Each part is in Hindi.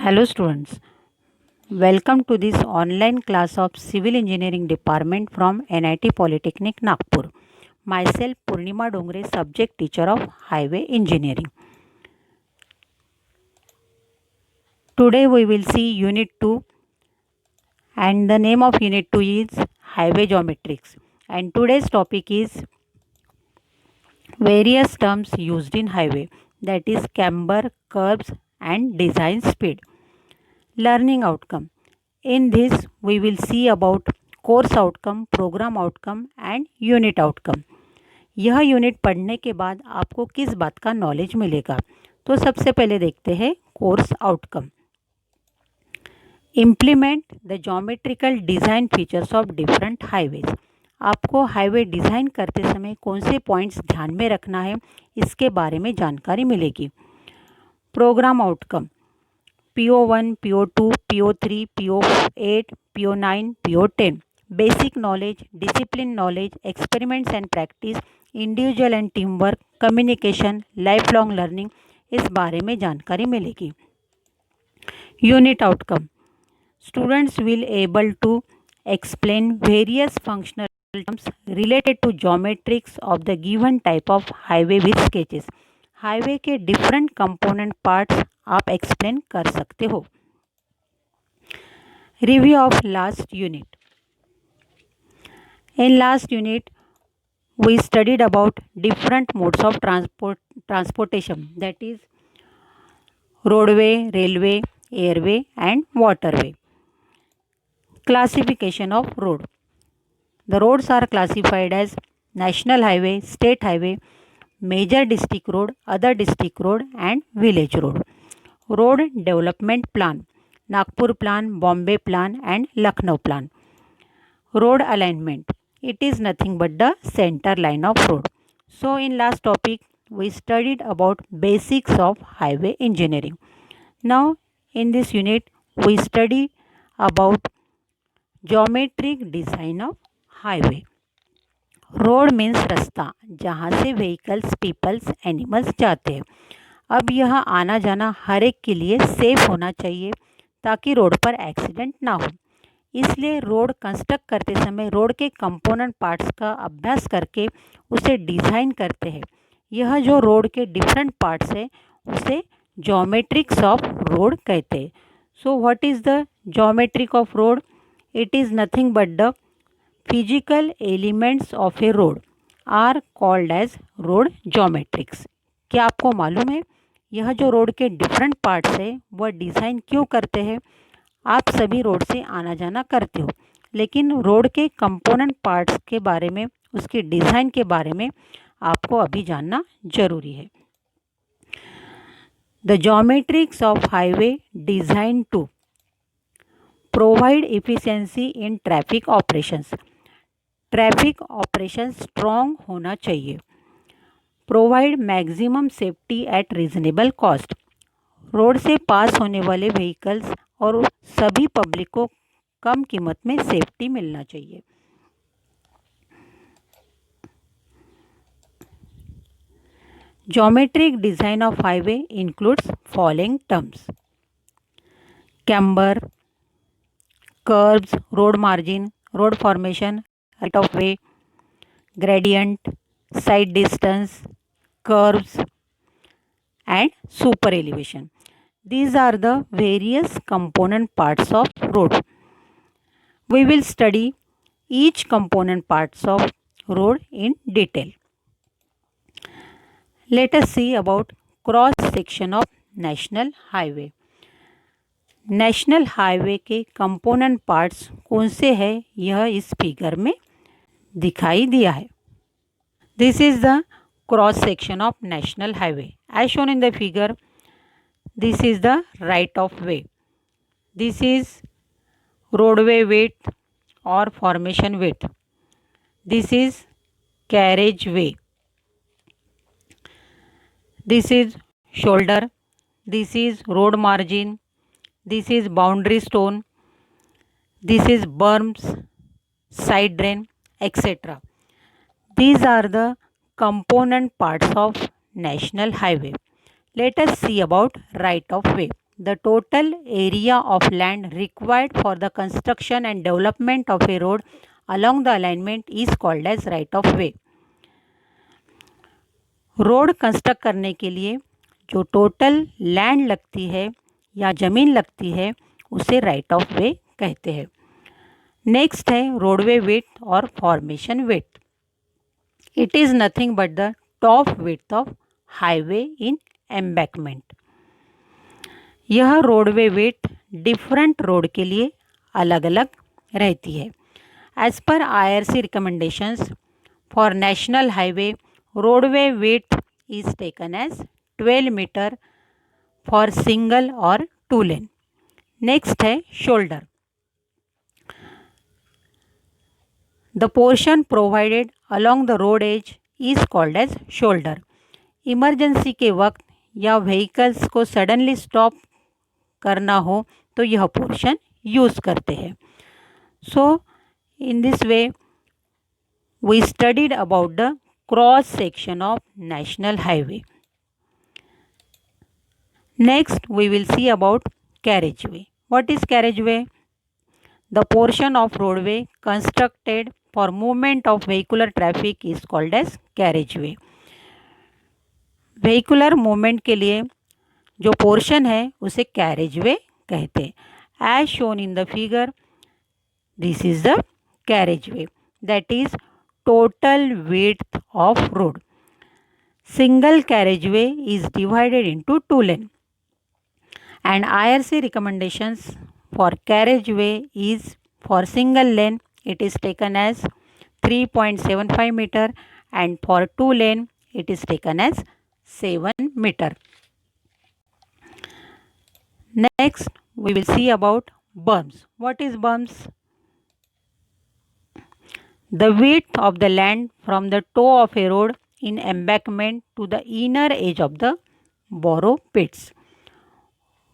Hello students, welcome to this online class of Civil Engineering Department from NIT Polytechnic Nagpur. Myself Purnima Dongre, subject teacher of Highway Engineering. Today we will see Unit 2 and the name of Unit 2 is Highway Geometrics, and today's topic is various terms used in highway, that is camber, curves and design speed. Learning outcome. In this, we will see about course outcome, programme outcome and unit outcome. यह यूनिट पढ़ने के बाद आपको किस बात का नॉलेज मिलेगा? तो सबसे पहले देखते हैं course outcome. Implement the geometrical design features of different highways. आपको हाईवे डिज़ाइन करते समय कौन से पॉइंट्स ध्यान में रखना है, इसके बारे में जानकारी मिलेगी. Program outcome PO1, PO2, PO3, PO8, PO9, PO10. Basic knowledge, discipline knowledge, experiments and practice, individual and team work, communication, life long learning, इस बारे में जानकारी मिलेगी. Unit outcome. Students will able to explain various functional terms related to geometrics of the given type of highway with sketches. Highway के डिफरेंट कंपोनेंट पार्ट्स आप एक्सप्लेन कर सकते हो. Review of last unit. In last unit we studied about different modes of transportation, that is roadway, railway, airway and waterway. Classification of road. The roads are classified as national highway, state highway, major district road, other district road and village road. Road development plan. Nagpur plan, Bombay plan and Lucknow plan. Road alignment. It is nothing but the center line of road. So in last topic we studied about basics of highway engineering. Now in this unit we study about geometric design of highway. Road means रास्ता जहाँ से व्हीकल्स, पीपल्स, एनिमल्स जाते हैं. अब यह आना जाना हर एक के लिए सेफ होना चाहिए ताकि रोड पर एक्सीडेंट ना हो. इसलिए रोड कंस्ट्रक्ट करते समय रोड के कंपोनेंट पार्ट्स का अभ्यास करके उसे डिज़ाइन करते हैं. यह जो रोड के डिफरेंट पार्ट्स है उसे ज्योमेट्रिक्स ऑफ रोड कहते हैं. So what is the geometric of road? It is nothing but the physical elements of a road are called as road geometrics. क्या आपको मालूम है यह जो रोड के डिफरेंट पार्ट्स है वह डिज़ाइन क्यों करते हैं? आप सभी रोड से आना जाना करते हो, लेकिन रोड के कंपोनेंट पार्ट्स के बारे में, उसकी डिज़ाइन के बारे में आपको अभी जानना जरूरी है. The geometrics of highway design to provide efficiency in traffic operations. Traffic operation strong होना चाहिए. Provide maximum safety at reasonable cost. Road से पास होने वाले व्हीकल्स और सभी पब्लिक को कम कीमत में सेफ्टी मिलना चाहिए. Geometric design of highway includes following terms: camber, curves, road margin, road formation, right of way, gradient, side distance, curves and super elevation. These are the various component parts of road. We will study each component parts of road in detail. Let us see about cross section of national highway. National highway के कंपोनेंट पार्ट्स कौन से हैं यह इस फिगर में दिखाई दिया है. This is the cross section of national highway as shown in the figure. This is the right of way. This is roadway width or formation width. This is carriage way. This is shoulder. This is road margin. This is boundary stone. This is berms, side drain, etc. These are the component parts of national highway. Let us see about right of way. the total area of land required for the construction and development of a road along the alignment is called as right of way. Road construct करने के लिए जो टोटल लैंड लगती है या ज़मीन लगती है उसे राइट ऑफ वे कहते हैं। नेक्स्ट है रोडवे विड्थ और formation width. It is nothing but the top width of highway in embankment. यह रोडवे विड्थ डिफरेंट रोड के लिए अलग अलग रहती है। As per IRC recommendations for national highway roadway width is taken as 12 metre for single और 2 लेन। नेक्स्ट है shoulder. The portion provided along the road edge is called as shoulder. Emergency के वक्त या व्हीकल्स को सडनली स्टॉप करना हो तो यह पोर्शन यूज़ करते हैं। So in this way we studied about the cross section of national highway. Next we will see about carriageway. What is carriageway? The portion of roadway constructed for movement of vehicular traffic is called as carriageway. vehicular movement के लिए जो पोर्शन है उसे carriageway कहते हैं। As shown in the figure, this is the carriageway, that is total width of road. Single carriageway is divided into 2 lanes. And IRC recommendations for carriageway is for single lane it is taken as 3.75 meter and for 2 lane it is taken as 7 meter. Next we will see about berms. What is berms? The width of the land from the toe of a road in embankment to the inner edge of the borrow pits.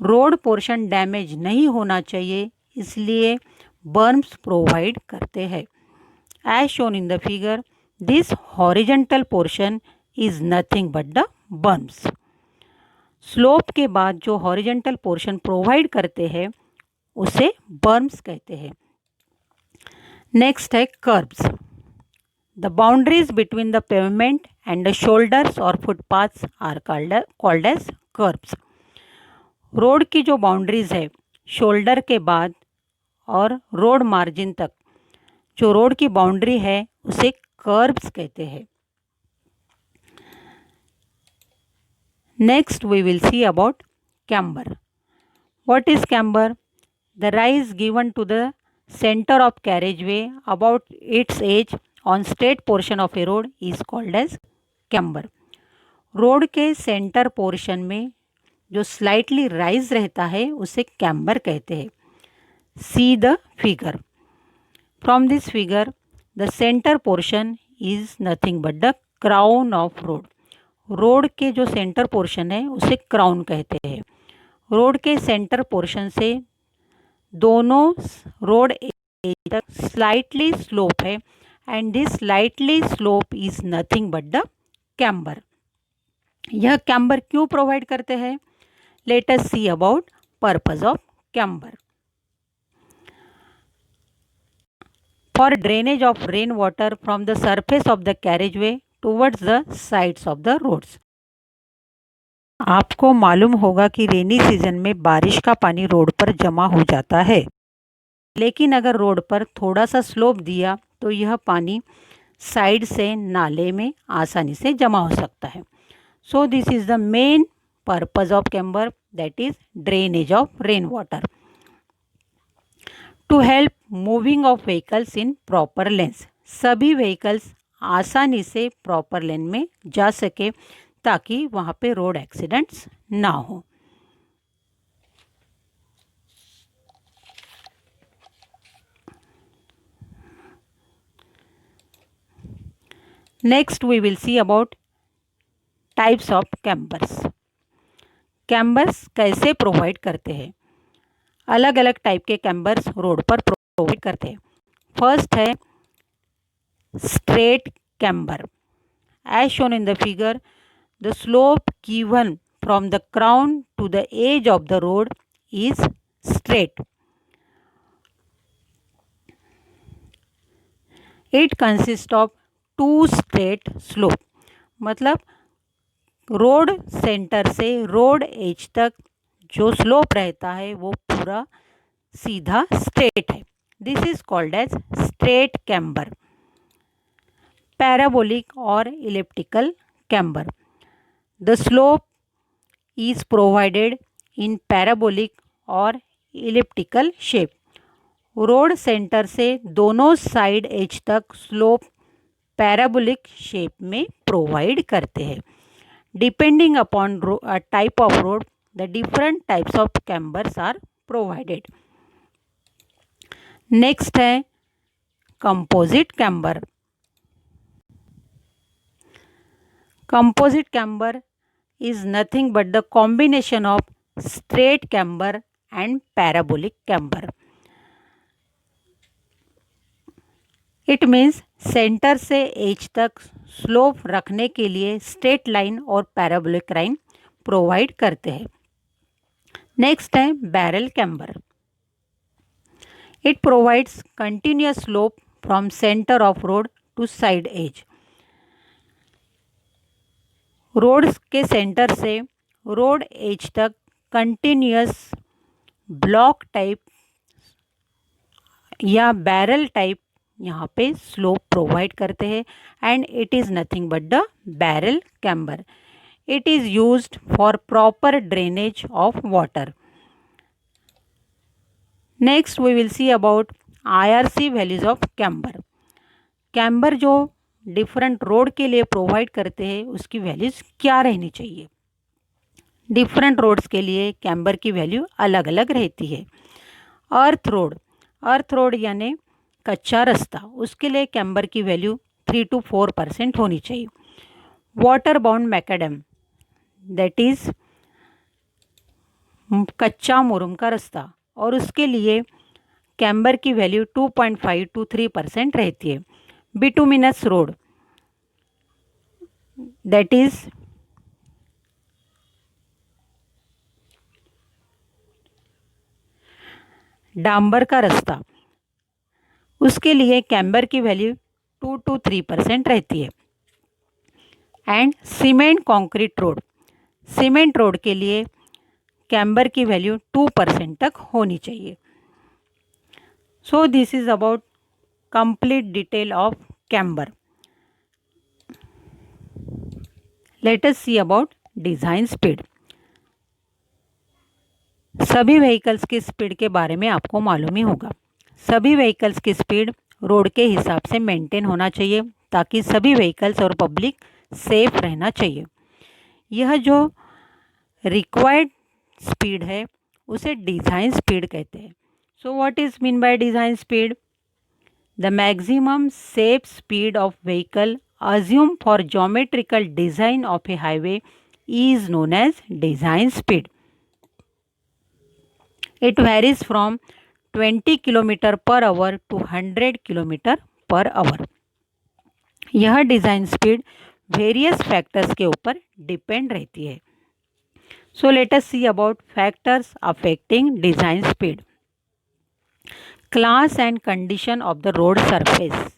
Road portion damage नहीं होना चाहिए इसलिए बर्म्स प्रोवाइड करते हैं। As shown in the figure this horizontal portion is nothing but the berms. Slope के बाद जो हॉरिजेंटल पोर्शन प्रोवाइड करते हैं उसे बर्म्स कहते हैं। नेक्स्ट है kerbs. The boundaries between the pavement and the shoulders और footpaths are called as kerbs. Road की जो बाउंड्रीज है शोल्डर के बाद और रोड मार्जिन तक जो रोड की बाउंड्री है उसे कर्ब्स कहते हैं। Next we will see about camber. What is camber? The rise given to the centre of carriageway about its edge on straight portion of a road is called as camber. Road के सेंटर पोर्शन में जो स्लाइटली राइज रहता है उसे कैम्बर कहते हैं। See the figure. From this figure the centre portion is nothing but the crown of road. Road के जो सेंटर पोर्शन है उसे क्राउन कहते हैं। रोड के सेंटर पोर्शन से दोनों रोड एज तक स्लाइटली स्लोप है and this slightly slope is nothing but the camber. यह कैम्बर क्यों प्रोवाइड करते हैं? Let us see about purpose of camber. For drainage of rainwater from the surface of the carriageway towards the sides of the roads. आपको मालूम होगा कि रेनी सीजन में बारिश का पानी रोड पर जमा हो जाता है, लेकिन अगर रोड पर थोड़ा सा स्लोप दिया तो यह पानी साइड से नाले में आसानी से जमा हो सकता है। So this is the main purpose of camber, that is drainage of rainwater. To help moving of vehicles in proper lanes. सभी vehicles आसानी से proper lane में जा सके ताकि वहाँ पे रोड एक्सीडेंट्स ना हो। Next we will see about types of cambers. Chambers कैसे प्रोवाइड करते हैं? अलग अलग टाइप के कैम्बर्स रोड पर प्रोवाइड करते हैं। फर्स्ट है straight camber. As shown in the figure the slope given from the crown to the edge of the road is straight. It consists of two straight slope. मतलब रोड सेंटर से रोड एज तक जो स्लोप रहता है वो पूरा सीधा स्ट्रेट है. This is called as straight camber. Parabolic और elliptical camber. The slope is provided in parabolic और elliptical shape. रोड सेंटर से दोनों साइड एज तक स्लोप पैराबोलिक शेप में प्रोवाइड करते हैं. Depending upon type of road the different types of cambers are provided. Next है composite camber. Composite camber is nothing but the combination of straight camber and parabolic camber. It means centre से एज तक स्लोप रखने के लिए स्ट्रेट लाइन और पैराबोलिक लाइन प्रोवाइड करते हैं. नेक्स्ट है barrel camber. It provides continuous slope from centre of road to side edge. Road के सेंटर से रोड एज तक कंटिन्यूअस ब्लॉक टाइप या बैरल टाइप यहाँ पे स्लोप प्रोवाइड करते हैं. And it is nothing but the barrel camber. It is used for proper drainage of water. Next we will see about IRC values of camber. Camber जो डिफरेंट रोड के लिए प्रोवाइड करते हैं उसकी वैल्यूज़ क्या रहनी चाहिए. डिफरेंट रोड्स के लिए कैम्बर की वैल्यू अलग अलग रहती है. अर्थ रोड यानी कच्चा रास्ता, उसके लिए कैम्बर की वैल्यू 3 to 4% होनी चाहिए. Water bound macadam that is कच्चा मुरुम का रास्ता, और उसके लिए कैम्बर की वैल्यू 2.5 to 3% रहती है. बिटुमिनस रोड दैट इज डांबर का रास्ता, उसके लिए कैम्बर की वैल्यू 2 to 3% रहती है. एंड सीमेंट कंक्रीट रोड के लिए कैम्बर की वैल्यू 2% तक होनी चाहिए. So this is about complete detail of camber. Let us see about design speed. सभी व्हीकल्स की स्पीड के बारे में आपको मालूम ही होगा. सभी व्हीकल्स की स्पीड रोड के हिसाब से मेंटेन होना चाहिए ताकि सभी व्हीकल्स और पब्लिक सेफ रहना चाहिए. यह जो रिक्वायर्ड स्पीड है उसे डिज़ाइन स्पीड कहते हैं. So what is mean by design speed? The maximum safe speed of vehicle assumed for geometrical design of a highway is known as design speed. It varies from 20 km/h to 100 km/h. यह डिज़ाइन स्पीड वेरियस फैक्टर्स के ऊपर डिपेंड रहती है. So let us see about factors affecting design speed. Class and condition of the road surface.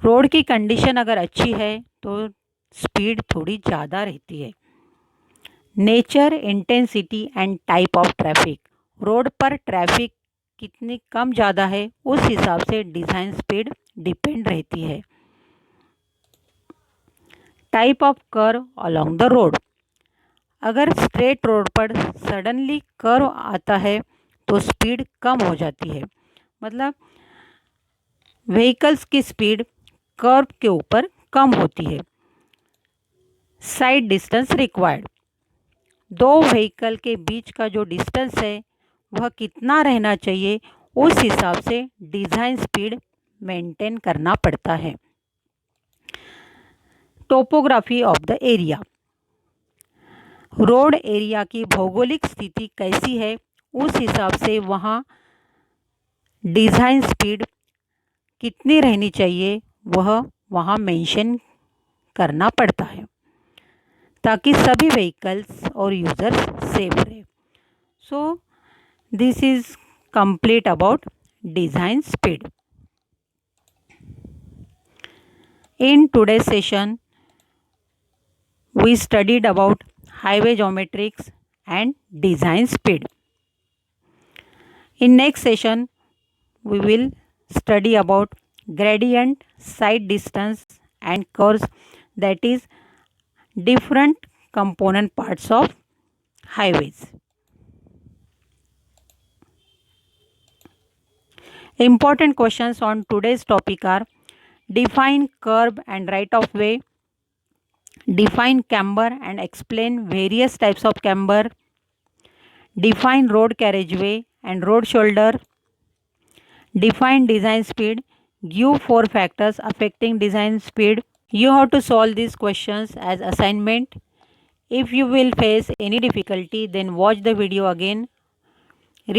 Road की कंडीशन अगर अच्छी है तो स्पीड थोड़ी ज़्यादा रहती है. Nature, intensity and type of traffic. Road पर ट्रैफिक कितनी कम ज़्यादा है उस हिसाब से डिज़ाइन स्पीड डिपेंड रहती है. Type of curve along the road. अगर स्ट्रेट रोड पर सडनली कर्व आता है तो स्पीड कम हो जाती है. मतलब व्हीकल्स की स्पीड कर्व के ऊपर कम होती है. Side distance required. दो व्हीकल के बीच का जो डिस्टेंस है वह कितना रहना चाहिए उस हिसाब से डिज़ाइन स्पीड मेंटेन करना पड़ता है. Topography of the area. Road area की भौगोलिक स्थिति कैसी है उस हिसाब से वहाँ डिज़ाइन स्पीड कितनी रहनी चाहिए वह वहाँ मेंशन करना पड़ता है. ताकि सभी व्हीकल्स और यूजर्स सेफ रहे। So this is complete about design speed. In today's session, we studied about highway geometrics and design speed. In next session, we will study about gradient, side distance and curves, that is different component parts of highways. Important questions on today's topic are: define curb and right of way, define camber and explain various types of camber, define road carriageway and road shoulder, define design speed, give 4 factors affecting design speed. You have to solve these questions as assignment. If you will face any difficulty, then watch the video again,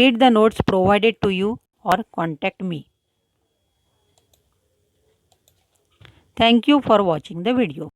read the notes provided to you or contact me. Thank you for watching the video.